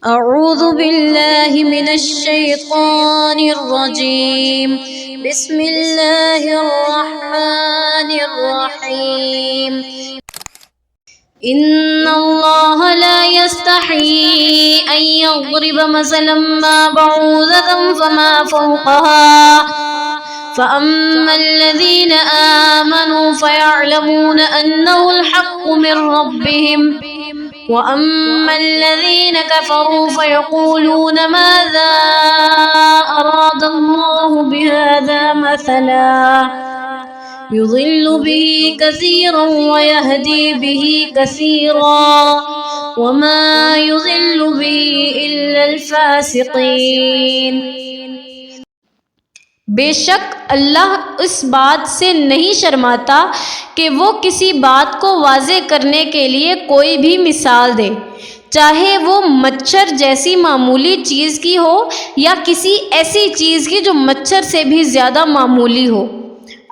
अऊज़ु बिल्लाहि मिनश्शैतानिर्रजीम। बिस्मिल्लाहिर्रहमानिर्रहीम। इन्नल्लाह ला यस्तही अन यज़रिब मसलन मा बऊज़तन फमा फ़ौक़हा फ़अम्मल्लज़ीन आमनू फ़यअलमून अन्नहुल हक़्क़ु मिर रब्बिहिम वअम्मल्लज़ीन कफ़रू फ़यक़ूलून माज़ा अरादल्लाहु बिहाज़ा मसला युज़िल्लु बिही कसीरन वयहदी बिही कसीरा वमा युज़िल्लु बिही इल्लल फ़ासिक़ीन। बेशक अल्लाह इस बात से नहीं शर्माता कि वो किसी बात को वाज़े करने के लिए कोई भी मिसाल दे, चाहे वो मच्छर जैसी मामूली चीज़ की हो या किसी ऐसी चीज़ की जो मच्छर से भी ज़्यादा मामूली हो।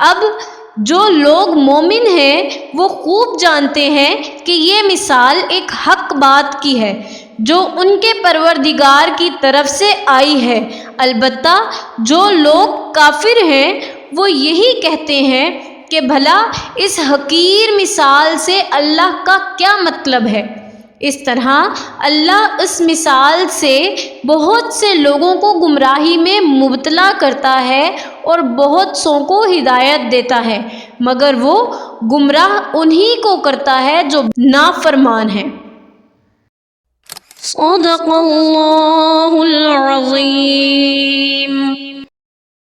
अब जो लोग मोमिन हैं वो खूब जानते हैं कि ये मिसाल एक हक बात की है जो उनके परवरदिगार की तरफ से आई है। अलबत्ता जो लोग काफिर हैं वो यही कहते हैं कि भला इस हकीर मिसाल से अल्लाह का क्या मतलब है। इस तरह अल्लाह इस मिसाल से बहुत से लोगों को गुमराही में मुब्तला करता है और बहुत सौ को हिदायत देता है, मगर वो गुमराह उन्हीं को करता है जो नाफरमान है। सदक़ल्लाहुल अज़ीम।